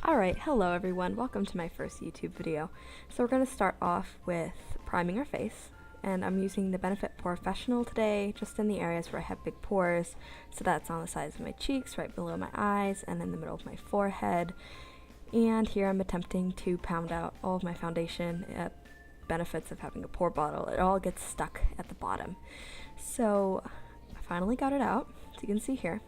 Alright, hello everyone, welcome to my first YouTube video. So we're going to start off with priming our face, and I'm using the Benefit POREfessional today, just in the areas where I have big pores, so that's on the sides of my cheeks, right below my eyes, and in the middle of my forehead. And here I'm attempting to pound out all of my foundation. Benefits of having a pore bottle, it all gets stuck at the bottom. So I finally got it out, as you can see here.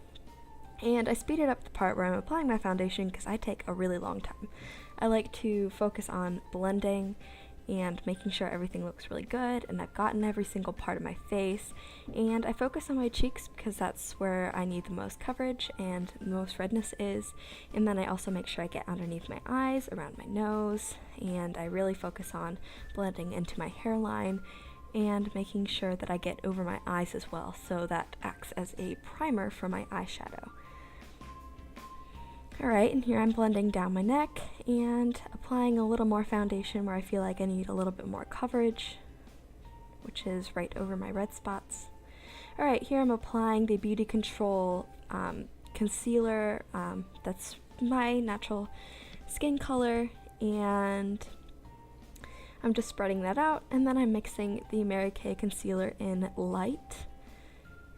And I speeded up the part where I'm applying my foundation because I take a really long time. I like to focus on blending and making sure everything looks really good, and I've gotten every single part of my face. And I focus on my cheeks because that's where I need the most coverage and the most redness is. And then I also make sure I get underneath my eyes, around my nose, and I really focus on blending into my hairline and making sure that I get over my eyes as well, so that acts as a primer for my eyeshadow. Alright, and here I'm blending down my neck and applying a little more foundation where I feel like I need a little bit more coverage, which is right over my red spots. Alright, here I'm applying the Beauty Control concealer. That's my natural skin color, and I'm just spreading that out, and then I'm mixing the Mary Kay concealer in light,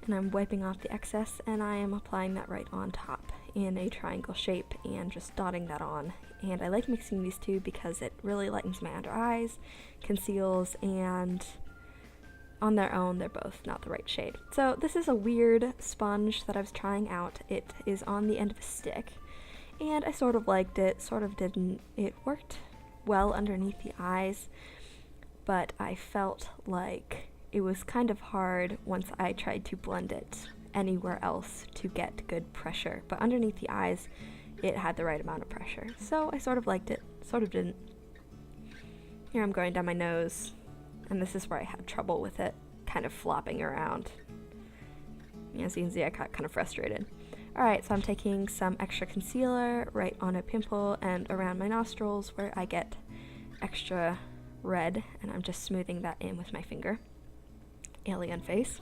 and I'm wiping off the excess, and I am applying that right on top in a triangle shape and just dotting that on. And I like mixing these two because it really lightens my under eyes, conceals, and on their own they're both not the right shade. So this is a weird sponge that I was trying out. It is on the end of a stick, and I sort of liked it, sort of didn't. It worked well underneath the eyes, but I felt like it was kind of hard once I tried to blend it anywhere else to get good pressure. But underneath the eyes, it had the right amount of pressure. So I sort of liked it, sort of didn't. Here I'm going down my nose, and this is where I had trouble with it kind of flopping around. As you can see, I got kind of frustrated. Alright, so I'm taking some extra concealer right on a pimple and around my nostrils where I get extra red, and I'm just smoothing that in with my finger. Alien face.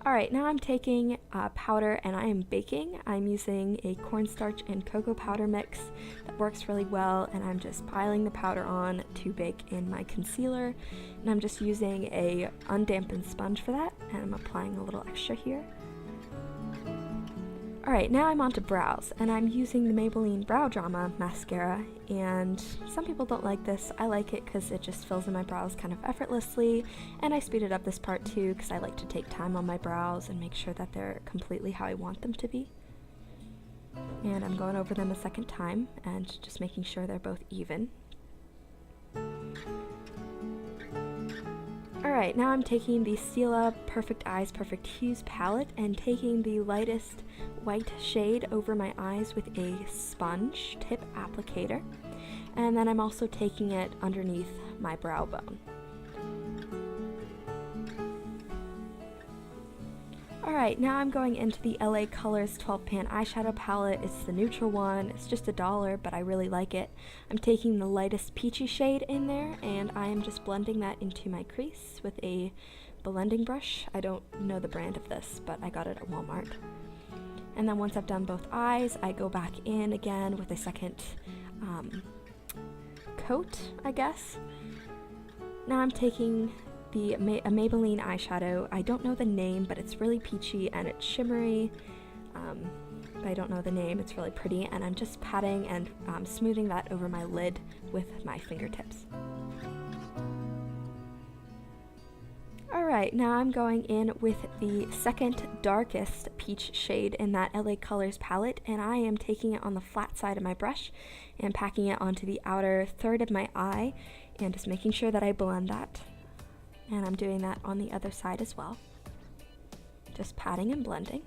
Alright, now I'm taking powder and I am baking. I'm using a cornstarch and cocoa powder mix that works really well, and I'm just piling the powder on to bake in my concealer. And I'm just using a undampened sponge for that, and I'm applying a little extra here. Alright, now I'm on to brows, and I'm using the Maybelline Brow Drama mascara, and some people don't like this. I like it because it just fills in my brows kind of effortlessly, and I speeded up this part too because I like to take time on my brows and make sure that they're completely how I want them to be. And I'm going over them a second time and just making sure they're both even. Alright, now I'm taking the Stila Perfect Eyes Perfect Hues palette and taking the lightest white shade over my eyes with a sponge tip applicator, and then I'm also taking it underneath my brow bone. Alright, now I'm going into the LA Colors 12 pan eyeshadow palette. It's the neutral one. It's just $1, but I really like it. I'm taking the lightest peachy shade in there, and I am just blending that into my crease with a blending brush. I don't know the brand of this, but I got it at Walmart. And then once I've done both eyes, I go back in again with a second coat, I guess. Now I'm taking a Maybelline eyeshadow. I don't know the name, but it's really peachy and it's shimmery. I don't know the name. It's really pretty, and I'm just patting and smoothing that over my lid with my fingertips. Alright, now I'm going in with the second darkest peach shade in that LA Colors palette, and I am taking it on the flat side of my brush and packing it onto the outer third of my eye and just making sure that I blend that. And I'm doing that on the other side as well. Just patting and blending.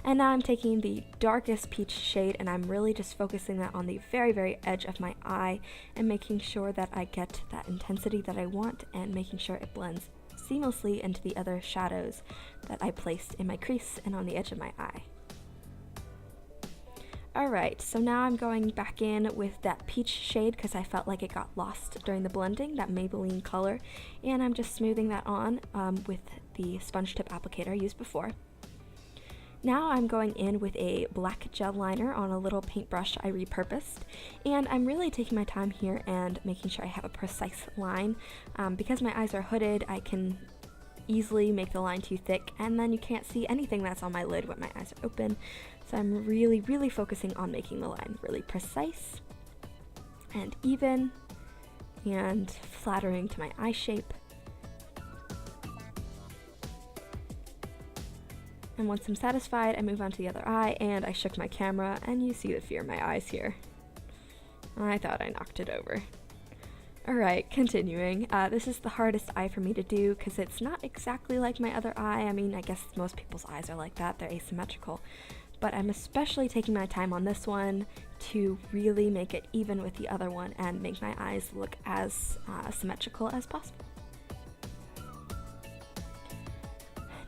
And now I'm taking the darkest peach shade, and I'm really just focusing that on the very, very edge of my eye and making sure that I get that intensity that I want, and making sure it blends seamlessly into the other shadows that I placed in my crease and on the edge of my eye. Alright, so now I'm going back in with that peach shade because I felt like it got lost during the blending, that Maybelline color, and I'm just smoothing that on with the sponge tip applicator I used before. Now I'm going in with a black gel liner on a little paintbrush I repurposed, and I'm really taking my time here and making sure I have a precise line. Because my eyes are hooded, I can easily make the line too thick, and then you can't see anything that's on my lid when my eyes are open. So I'm really focusing on making the line really precise and even and flattering to my eye shape. And once I'm satisfied, I move on to the other eye, and I shook my camera, and you see the fear in my eyes here. I thought I knocked it over. Alright, continuing. This is the hardest eye for me to do because it's not exactly like my other eye. I mean, I guess most people's eyes are like that, they're asymmetrical. But I'm especially taking my time on this one to really make it even with the other one and make my eyes look as symmetrical as possible.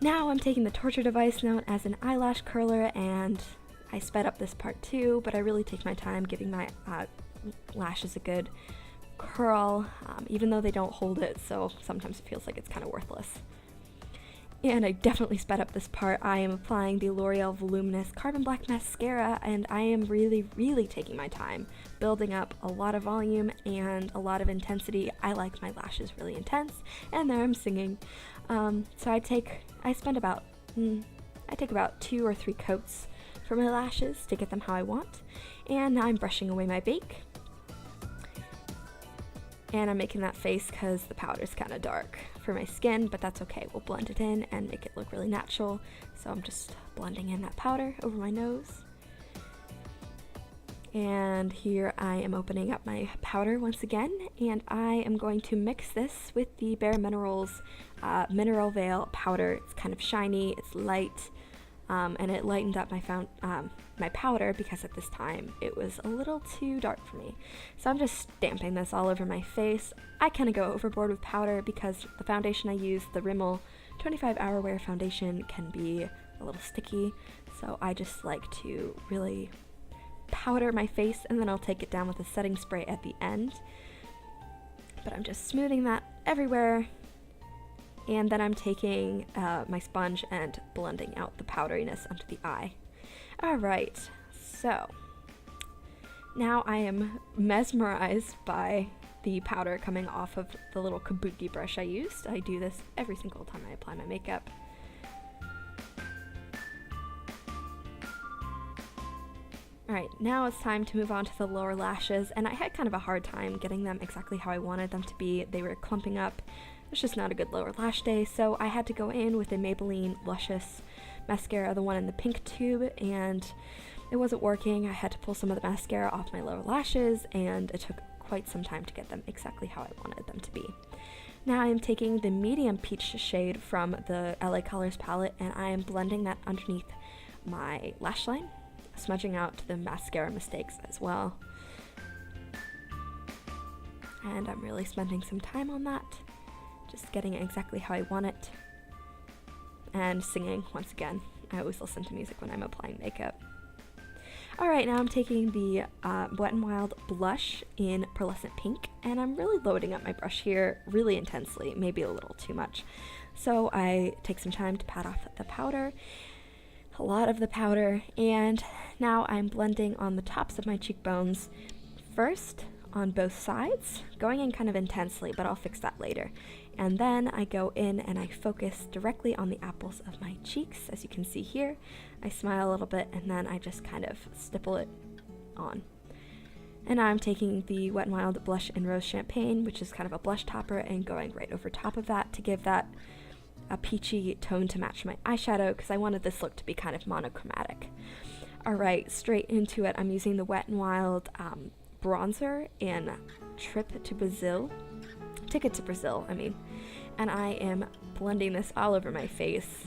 Now I'm taking the torture device known as an eyelash curler, and I sped up this part too, but I really take my time giving my lashes a good curl, even though they don't hold it, so sometimes it feels like it's kind of worthless. And I definitely sped up this part. I am applying the L'Oreal Voluminous Carbon Black Mascara, and I am really taking my time, building up a lot of volume and a lot of intensity. I like my lashes really intense, and there I'm singing. So I take about 2 or 3 coats for my lashes to get them how I want, and now I'm brushing away my bake. And I'm making that face because the powder's kind of dark for my skin, but that's okay. We'll blend it in and make it look really natural. So I'm just blending in that powder over my nose. And here I am opening up my powder once again, and I am going to mix this with the Bare Minerals Mineral Veil powder. It's kind of shiny, it's light, and it lightened up my powder because at this time it was a little too dark for me. So I'm just stamping this all over my face. I kind of go overboard with powder because the foundation I use, the Rimmel 25 Hour Wear Foundation, can be a little sticky. So I just like to really powder my face, and then I'll take it down with a setting spray at the end. But I'm just smoothing that everywhere. And then I'm taking my sponge and blending out the powderiness onto the eye. Alright, so now I am mesmerized by the powder coming off of the little kabuki brush I used. I do this every single time I apply my makeup. Alright, now it's time to move on to the lower lashes, and I had kind of a hard time getting them exactly how I wanted them to be. They were clumping up. It's just not a good lower lash day, so I had to go in with a Maybelline Luscious mascara, the one in the pink tube, and it wasn't working. I had to pull some of the mascara off my lower lashes, and it took quite some time to get them exactly how I wanted them to be. Now I am taking the medium peach shade from the LA Colors palette, and I am blending that underneath my lash line, smudging out the mascara mistakes as well. And I'm really spending some time on that, just getting it exactly how I want it. And singing, once again. I always listen to music when I'm applying makeup. Alright, now I'm taking the Wet n Wild blush in Pearlescent Pink, and I'm really loading up my brush here really intensely, maybe a little too much. So I take some time to pat off the powder, a lot of the powder, and now I'm blending on the tops of my cheekbones first on both sides, going in kind of intensely, but I'll fix that later. And then I go in and I focus directly on the apples of my cheeks, as you can see here. I smile a little bit, and then I just kind of stipple it on. And now I'm taking the Wet n Wild Blush in Rose Champagne, which is kind of a blush topper, and going right over top of that to give that a peachy tone to match my eyeshadow, because I wanted this look to be kind of monochromatic. Alright, straight into it. I'm using the Wet n Wild bronzer in Ticket to Brazil, and I am blending this all over my face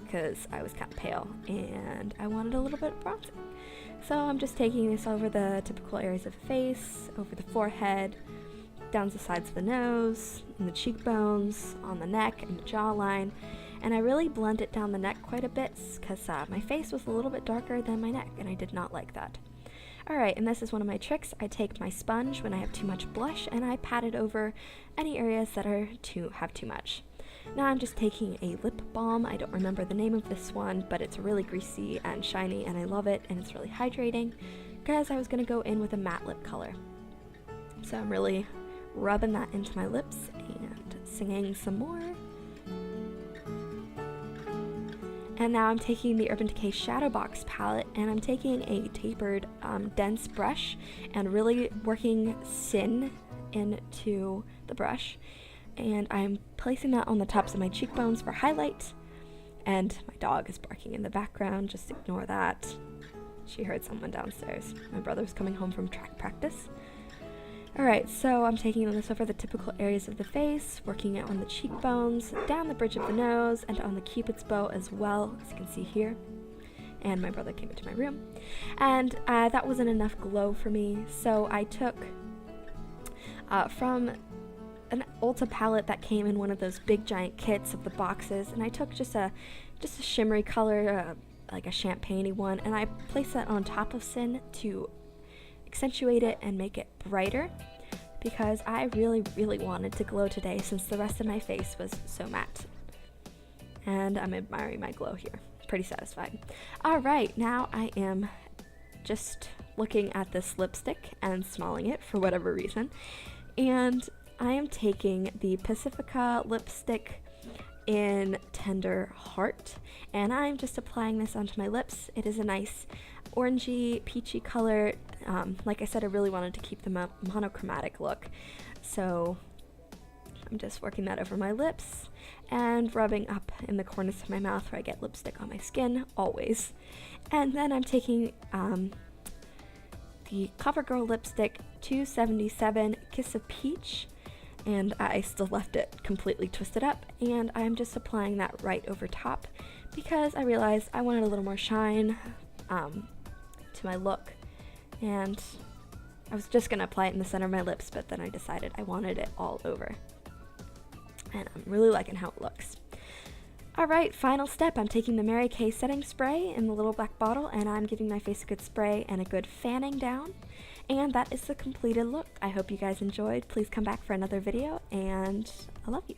because I was kind of pale and I wanted a little bit of bronzing. So I'm just taking this over the typical areas of the face, over the forehead, down the sides of the nose, and the cheekbones, on the neck and the jawline, and I really blend it down the neck quite a bit because my face was a little bit darker than my neck, and I did not like that. Alright, and this is one of my tricks. I take my sponge when I have too much blush and I pat it over any areas that have too much. Now I'm just taking a lip balm. I don't remember the name of this one, but it's really greasy and shiny and I love it, and it's really hydrating because I was going to go in with a matte lip color. So I'm really rubbing that into my lips and singing some more. And now I'm taking the Urban Decay Shadow Box palette, and I'm taking a tapered, dense brush and really working sin into the brush. And I'm placing that on the tops of my cheekbones for highlight. And my dog is barking in the background, just ignore that. She heard someone downstairs. My brother's coming home from track practice. Alright, so I'm taking this over the typical areas of the face, working it on the cheekbones, down the bridge of the nose, and on the cupid's bow as well, as you can see here. And my brother came into my room. And that wasn't enough glow for me, so I took from an Ulta palette that came in one of those big giant kits of the boxes, and I took just a shimmery color, like a champagne-y one, and I placed that on top of Sin to accentuate it and make it brighter, because I really wanted to glow today since the rest of my face was so matte. And I'm admiring my glow here. Pretty satisfied. Alright, now I am just looking at this lipstick and smelling it for whatever reason, and I am taking the Pacifica lipstick in Tender Heart, and I'm just applying this onto my lips. It is a nice orangey, peachy color. Like I said, I really wanted to keep the monochromatic look, so I'm just working that over my lips and rubbing up in the corners of my mouth where I get lipstick on my skin, always. And then I'm taking the CoverGirl lipstick 277 Kiss of Peach, and I still left it completely twisted up, and I'm just applying that right over top because I realized I wanted a little more shine to my look, and I was just gonna apply it in the center of my lips, but then I decided I wanted it all over, and I'm really liking how it looks. Alright, final step. I'm taking the Mary Kay setting spray in the little black bottle, and I'm giving my face a good spray and a good fanning down. And that is the completed look. I hope you guys enjoyed. Please come back for another video, and I love you.